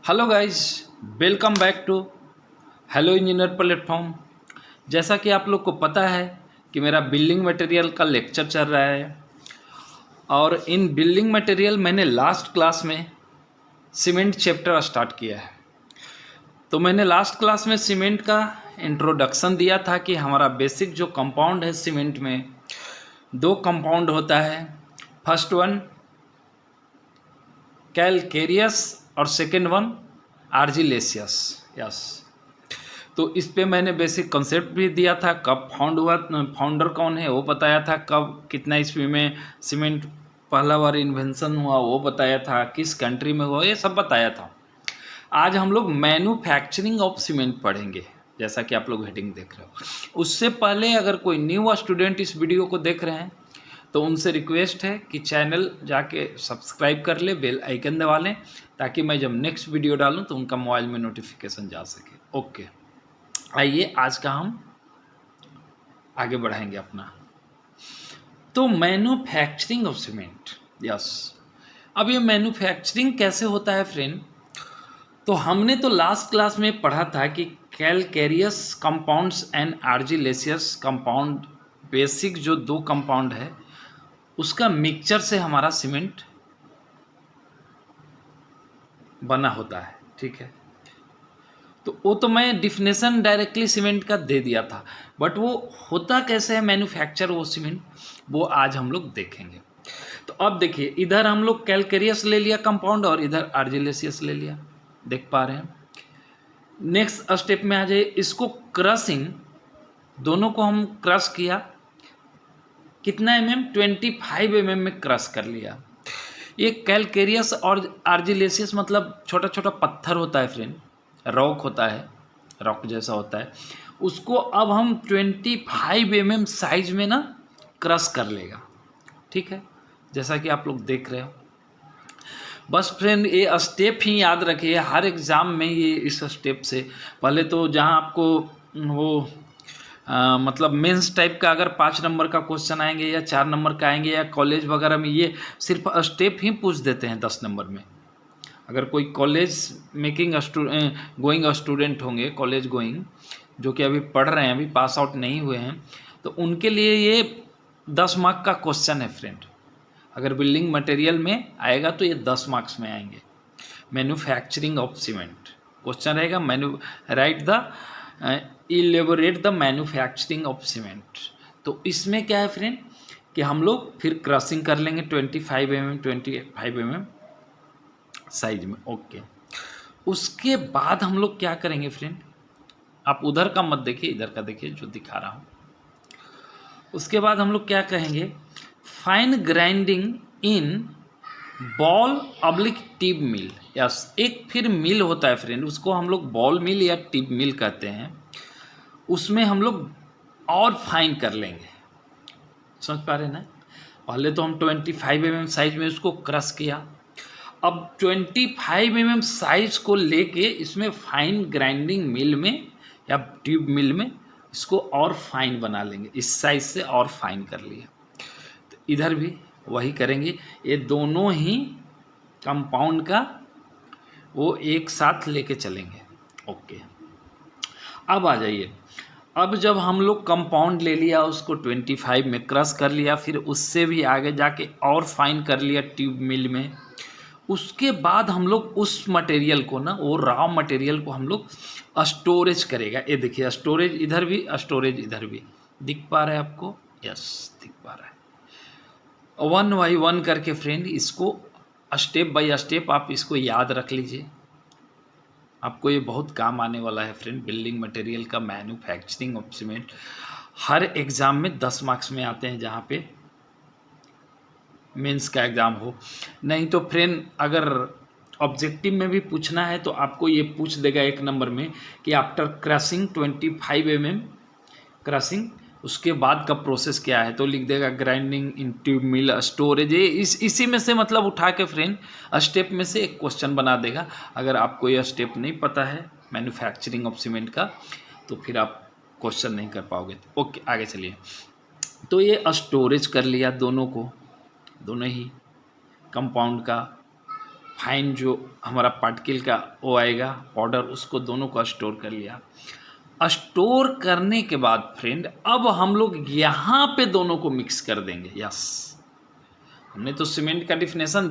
Hello guys, welcome back to hello engineer platform. जैसा कि आप लोग को पता है कि मेरा बिल्डिंग मटेरियल का लेक्चर चल रहा है और इन बिल्डिंग मटेरियल मैंने लास्ट क्लास में सीमेंट चैप्टर स्टार्ट किया है। तो मैंने लास्ट क्लास में सीमेंट का इंट्रोडक्शन दिया था कि हमारा बेसिक जो कंपाउंड है सीमेंट में दो कंपाउंड होता है। फर्स्ट वन कैलकेरियस और सेकेंड वन आर्जिलेसियस। यस, तो इस पे मैंने बेसिक कंसेप्ट भी दिया था, कब फाउंड हुआ, फाउंडर कौन है वो बताया था, कब कितना ईस्वी में सीमेंट पहला बार इन्वेंशन हुआ वो बताया था, किस कंट्री में हुआ ये सब बताया था। आज हम लोग मैन्युफैक्चरिंग ऑफ सीमेंट पढ़ेंगे, जैसा कि आप लोग हेडिंग देख रहे हो। उससे पहले अगर कोई न्यू स्टूडेंट इस वीडियो को देख रहे हैं तो उनसे रिक्वेस्ट है कि चैनल जाके सब्सक्राइब कर ले, बेल आइकन दबा लें, ताकि मैं जब नेक्स्ट वीडियो डालूं तो उनका मोबाइल में नोटिफिकेशन जा सके। ओके, आइए आज का हम आगे बढ़ाएंगे अपना। तो मैन्युफैक्चरिंग ऑफ सीमेंट, यस। अब ये मैन्युफैक्चरिंग कैसे होता है फ्रेंड? तो हमने तो लास्ट क्लास में पढ़ा था कि calcareous compounds and argillaceous compound, basic जो दो कंपाउंड है उसका मिक्सचर से हमारा सीमेंट बना होता है। ठीक है, तो वो तो मैं डिफिनेशन डायरेक्टली सीमेंट का दे दिया था, बट वो होता कैसे है मैन्युफैक्चर वो सीमेंट, वो आज हम लोग देखेंगे। तो अब देखिए, इधर हम लोग कैलकेरियस ले लिया कंपाउंड और इधर आर्जिलेसियस ले लिया, देख पा रहे हैं। नेक्स्ट स्टेप में आ जाइए, इसको क्रशिंग, दोनों को हम क्रश किया, कितना mm 25 mm में क्रश कर लिया। ये कैलकेरियस और आर्जिलेसियस मतलब छोटा छोटा पत्थर होता है फ्रेंड, रॉक होता है, रॉक जैसा होता है। उसको अब हम 25 mm साइज में ना क्रश कर लेगा। ठीक है, जैसा कि आप लोग देख रहे हो। बस फ्रेंड ये स्टेप ही याद रखिए, हर एग्ज़ाम में ये इस स्टेप से पहले तो जहाँ आपको वो मतलब मेंस टाइप का अगर 5 नंबर का क्वेश्चन आएंगे या 4 नंबर का आएंगे या कॉलेज वगैरह में, ये सिर्फ स्टेप ही पूछ देते हैं 10 नंबर में। अगर कोई कॉलेज मेकिंग गोइंग स्टूडेंट होंगे, कॉलेज गोइंग, जो कि अभी पढ़ रहे हैं, अभी पास आउट नहीं हुए हैं, तो उनके लिए ये 10 मार्क का क्वेश्चन है फ्रेंड। अगर बिल्डिंग मटेरियल में आएगा तो ये 10 मार्क्स में आएंगे। मैन्युफैक्चरिंग ऑफ सीमेंट क्वेश्चन रहेगा, right the elaborate the manufacturing of cement. तो इसमें क्या है फ्रेंड कि हम लोग फिर क्रशिंग कर लेंगे 25 mm साइज में। ओके, उसके बाद हम लोग क्या करेंगे फ्रेंड, आप उधर का मत देखिए, इधर का देखिए जो दिखा रहा हूँ। उसके बाद हम लोग क्या कहेंगे, फाइन ग्राइंडिंग इन बॉल ऑब्लिक टिप मिल। यस, एक फिर मिल होता है फ्रेंड, उसको हम लोग बॉल मिल या टिप मिल कहते हैं। उसमें हम लोग और फाइन कर लेंगे, समझ पा रहे हैं ना। पहले तो हम 25 mm साइज में उसको क्रश किया, अब 25 mm साइज को लेके इसमें फाइन ग्राइंडिंग मिल में या ट्यूब मिल में इसको और फाइन बना लेंगे, इस साइज से और फाइन कर लिया। तो इधर भी वही करेंगे, ये दोनों ही कंपाउंड का वो एक साथ लेके चलेंगे। ओके, अब आ जाइए, अब जब हम लोग कंपाउंड ले लिया, उसको 25 में क्रश कर लिया, फिर उससे भी आगे जाके और फाइन कर लिया ट्यूब मिल में, उसके बाद हम लोग उस मटेरियल को ना, वो रॉ मटेरियल को हम लोग स्टोरेज करेगा। ये देखिए, स्टोरेज इधर भी, स्टोरेज इधर भी, दिख पा रहा है आपको? यस, दिख पा रहा है। 1 बाई 1 करके फ्रेंड इसको स्टेप बाय स्टेप आप इसको याद रख लीजिए, आपको ये बहुत काम आने वाला है फ्रेंड। बिल्डिंग मटेरियल का manufacturing of cement her exam में 10 मार्क्स में आते हैं, जहाँ पे मेंस का एग्ज़ाम हो। नहीं तो फ्रेंड अगर ऑब्जेक्टिव में भी पूछना है तो आपको ये पूछ देगा 1 नंबर में कि आफ्टर क्रशिंग 25 mm क्रशिंग, उसके बाद का प्रोसेस क्या है, तो लिख देगा ग्राइंडिंग इन ट्यूब मिल स्टोरेज। ये इसी में से मतलब उठा के फ्रेंड स्टेप में से एक क्वेश्चन बना देगा। अगर आपको यह स्टेप नहीं पता है मैन्युफैक्चरिंग ऑफ सीमेंट का तो फिर आप क्वेश्चन नहीं कर पाओगे। ओके, आगे चलिए। तो ये स्टोरेज कर लिया दोनों को, दोनों ही कंपाउंड का, फाइन जो हमारा पार्टिकल का वो आएगा पाउडर, उसको दोनों को स्टोर कर लिया। स्टोर करने के बाद फ्रेंड अब हम लोग यहाँ पे दोनों को मिक्स कर देंगे। यस, हमने तो सीमेंट का डिफिनेशन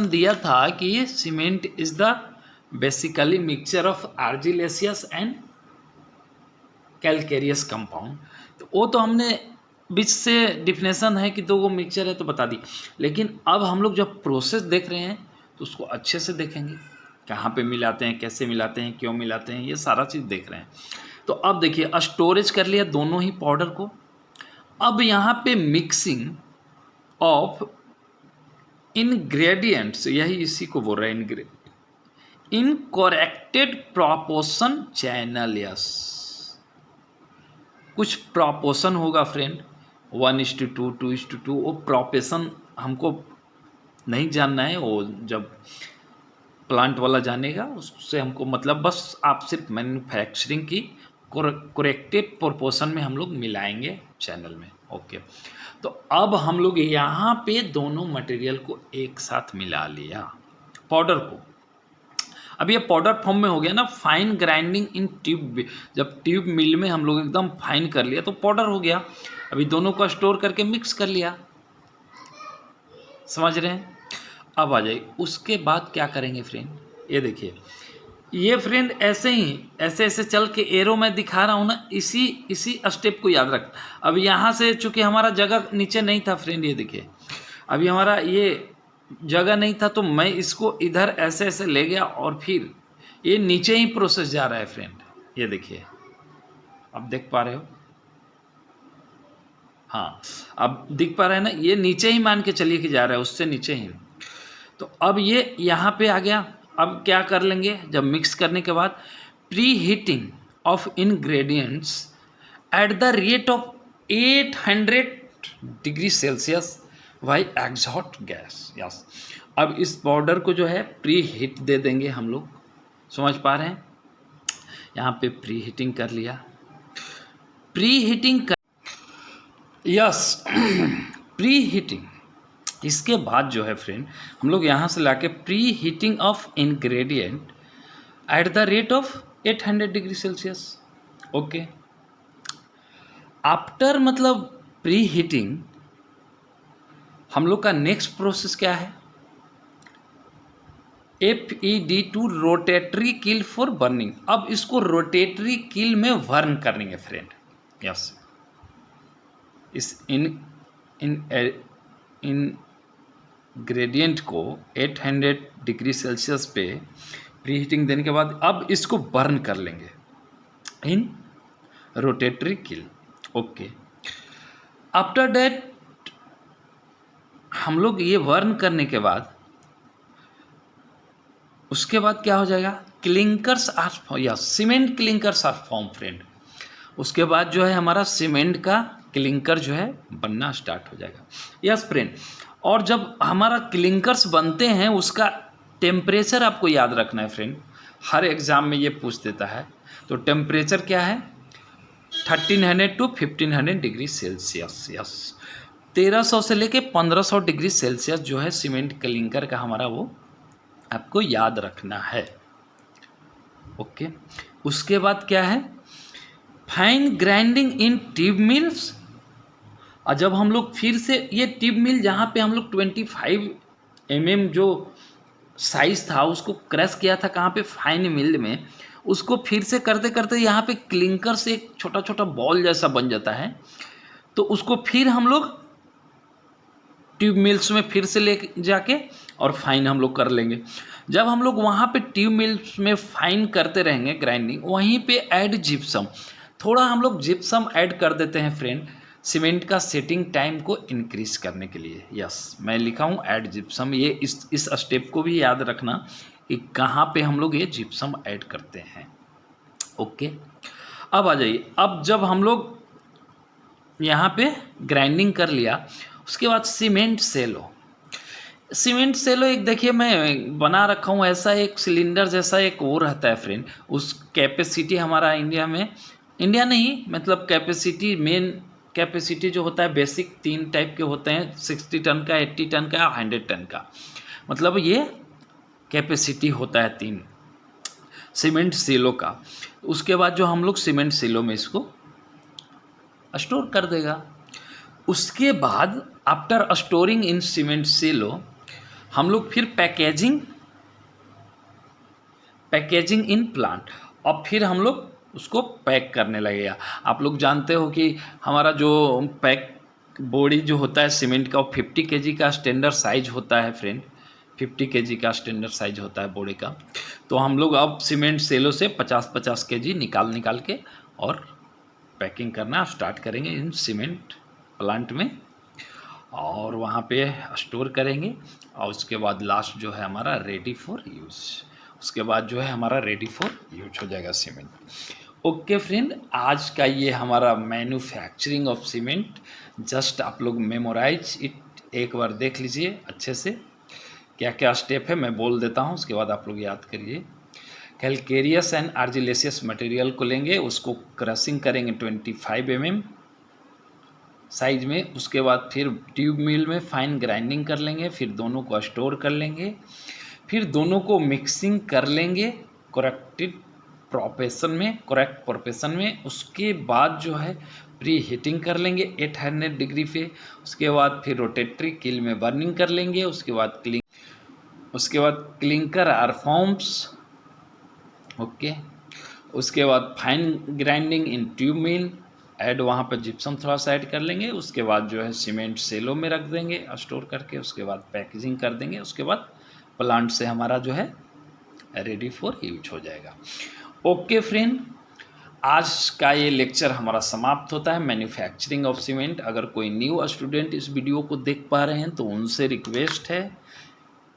दिया था, कि ये cement is the basically mixture of argillaceous and calcareous compound. तो वो तो हमने बीच से डिफिनेशन है कि दो वो मिक्सचर है तो बता दी, लेकिन अब हम लोग जब प्रोसेस देख रहे हैं तो उसको अच्छे से देखेंगे, कहाँ पे मिलाते हैं, कैसे मिलाते हैं, क्यों मिलाते हैं, ये सारा चीज़ देख रहे हैं। तो अब देखिए स्टोरेज कर लिया दोनों ही पाउडर को। अब यहाँ पे मिक्सिंग ऑफ इंग्रेडिएंट्स, यही इसी को बोल रहे हैं इन करेक्टेड प्रोपोर्शन चैनल। यस, कुछ प्रोपोर्शन होगा फ्रेंड, 1:2, 2:2, वो प्रोपोर्शन हमको नहीं जानना है, वो जब प्लांट वाला जानेगा उससे हमको मतलब, बस आप सिर्फ मैन्युफैक्चरिंग की करेक्टेड प्रोपोर्शन में हम लोग मिलाएंगे चैनल में। ओके, तो अब हम लोग यहाँ पे दोनों मटेरियल को एक साथ मिला लिया, पाउडर को। अब ये पाउडर फॉर्म में हो गया ना, फाइन ग्राइंडिंग इन ट्यूब। जब ट्यूब मिल में हम लोग एकदम फाइन कर लिया तो पाउडर हो गया। अभी दोनों को स्टोर करके मिक्स कर लिया, समझ रहे हैं। अब आ जाइए उसके बाद क्या करेंगे फ्रेंड, ये देखिए, ये फ्रेंड ऐसे ही ऐसे चल के एरो में दिखा रहा हूँ ना, इसी स्टेप को याद रख। अब यहाँ से चूँकि हमारा जगह नीचे नहीं था फ्रेंड, ये देखिए अभी हमारा ये जगह नहीं था तो मैं इसको इधर ऐसे ले गया और फिर ये नीचे ही प्रोसेस जा रहा है फ्रेंड। ये देखिए, अब देख पा रहे हो, हाँ अब दिख पा रहा है ना, ये नीचे ही मान के चलिए कि जा रहा है, उससे नीचे ही। तो अब ये यहाँ पे आ गया। अब क्या कर लेंगे, जब मिक्स करने के बाद pre heating of ingredients at the rate of 800 degree Celsius by exhaust gas. Yes, अब इस पाउडर को जो है प्री हीट दे देंगे हम लोग, समझ पा रहे हैं। यहाँ पे प्री हीटिंग कर लिया, प्री हीटिंग कर, यस प्री हीटिंग। इसके बाद जो है फ्रेंड हम लोग यहाँ से लाके pre heating of ingredient at the rate of 800 degree Celsius. Okay, after मतलब प्री हीटिंग हम लोग का नेक्स्ट प्रोसेस क्या है, FED2 rotatory kill for burning. अब इसको रोटेटरी किल में बर्न करेंगे फ्रेंड। यस, इस इंग्रेडिएंट को 800 डिग्री सेल्सियस पे प्री हीटिंग देने के बाद अब इसको बर्न कर लेंगे in rotatory kiln. Okay, after that हम लोग ये बर्न करने के बाद उसके बाद क्या हो जाएगा, क्लिंकर्स आर या cement clinkers are form friend. उसके बाद जो है हमारा सीमेंट का क्लिंकर जो है बनना स्टार्ट हो जाएगा। यस फ्रेंड, और जब हमारा क्लिंकर्स बनते हैं उसका टेम्परेचर आपको याद रखना है फ्रेंड, हर एग्ज़ाम में ये पूछ देता है। तो टेम्परेचर क्या है, 1300 to 1500 डिग्री सेल्सियस। यस, 1300 से लेके 1500 डिग्री सेल्सियस जो है सीमेंट क्लिंकर का हमारा, वो आपको याद रखना है। ओके, उसके बाद क्या है, फाइन ग्राइंडिंग इन ट्यूब मिल्स। और जब हम लोग फिर से ये ट्यूब मिल जहाँ पे हम लोग 25 mm जो साइज़ था उसको क्रश किया था, कहाँ पे, फाइन मिल में, उसको फिर से करते करते यहाँ पे क्लिंकर से एक छोटा छोटा बॉल जैसा बन जाता है। तो उसको फिर हम लोग ट्यूब मिल्स में फिर से ले जाके और फाइन हम लोग कर लेंगे। जब हम लोग वहाँ पे ट्यूब मिल्स में फाइन करते रहेंगे ग्राइंडिंग, वहीं पे ऐड जिप्सम, थोड़ा हम लोग जिप्सम ऐड कर देते हैं फ्रेंड, सीमेंट का सेटिंग टाइम को इंक्रीज करने के लिए। यस, मैं लिखा हूँ ऐड जिप्सम, ये इस स्टेप को भी याद रखना कि कहाँ पे हम लोग ये जिप्सम ऐड करते हैं। ओके, अब आ जाइए, अब जब हम लोग यहाँ पे ग्राइंडिंग कर लिया उसके बाद सीमेंट सेलो। सीमेंट सेलो एक देखिए मैं बना रखा हूँ, ऐसा एक सिलेंडर जैसा एक वो रहता है फ्रेंड। उस कैपेसिटी हमारा इंडिया में, इंडिया नहीं मतलब कैपेसिटी मेन कैपेसिटी जो होता है बेसिक 3 टाइप के होते हैं, 60 टन का, 80 टन का, 100 टन का। मतलब ये कैपेसिटी होता है 3 सीमेंट सिलो का। उसके बाद जो हम लोग सीमेंट सिलो में इसको स्टोर कर देगा। उसके बाद आफ्टर स्टोरिंग इन सीमेंट सिलो हम लोग फिर पैकेजिंग इन प्लांट, और फिर हम लोग उसको पैक करने लगेगा। आप लोग जानते हो कि हमारा जो पैक बोरी जो होता है सीमेंट का, वो 50 केजी का स्टैंडर्ड साइज होता है फ्रेंड, 50 केजी का स्टैंडर्ड साइज होता है बोरी का। तो हम लोग अब सीमेंट सेलो से 50-50 केजी निकाल के और पैकिंग करना स्टार्ट करेंगे इन सीमेंट प्लांट में, और वहाँ पे स्टोर करेंगे। और उसके बाद लास्ट जो है हमारा रेडी फॉर यूज़, उसके बाद जो है हमारा रेडी फॉर यूज हो जाएगा सीमेंट। ओके फ्रेंड, आज का ये हमारा मैन्युफैक्चरिंग ऑफ सीमेंट, जस्ट आप लोग मेमोराइज इट, एक बार देख लीजिए अच्छे से क्या क्या स्टेप है, मैं बोल देता हूँ, उसके बाद आप लोग याद करिए। कैलकेरियस एंड आर्जिलेसियस मटेरियल को लेंगे, उसको क्रशिंग करेंगे 25 mm साइज में। उसके बाद फिर ट्यूब मिल में फाइन ग्राइंडिंग कर लेंगे, फिर दोनों को स्टोर कर लेंगे, फिर दोनों को मिक्सिंग कर लेंगे करेक्ट प्रोपेशन में। उसके बाद जो है प्री हीटिंग कर लेंगे 800 डिग्री पे। उसके बाद फिर रोटेटरी किल में बर्निंग कर लेंगे। उसके बाद क्लिंकर आर फॉर्म्स, ओके। उसके बाद फाइन ग्राइंडिंग इन ट्यूब मिल, ऐड वहाँ पर जिप्सम थोड़ा सा ऐड कर लेंगे। उसके बाद जो है सीमेंट सेलो में रख देंगे स्टोर करके। उसके बाद पैकेजिंग कर देंगे। उसके बाद प्लांट से हमारा जो है रेडी फॉर यूज हो जाएगा। ओके फ्रेंड, आज का ये लेक्चर हमारा समाप्त होता है मैन्युफैक्चरिंग ऑफ सीमेंट। अगर कोई न्यू स्टूडेंट इस वीडियो को देख पा रहे हैं तो उनसे रिक्वेस्ट है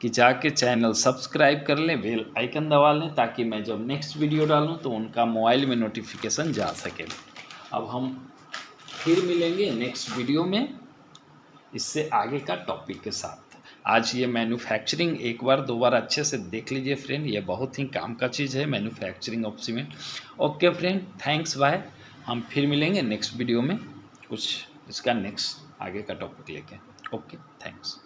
कि जाके चैनल सब्सक्राइब कर लें, बेल आइकन दबा लें, ताकि मैं जब नेक्स्ट वीडियो डालूं तो उनका मोबाइल में नोटिफिकेशन जा सके। अब हम फिर मिलेंगे नेक्स्ट वीडियो में इससे आगे का टॉपिक के साथ। आज ये मैन्युफैक्चरिंग एक बार 2 बार अच्छे से देख लीजिए फ्रेंड, ये बहुत ही काम का चीज़ है manufacturing of cement. Okay friend, thanks, bye. हम फिर मिलेंगे नेक्स्ट वीडियो में कुछ इसका नेक्स्ट आगे का टॉपिक लेके। Okay, thanks.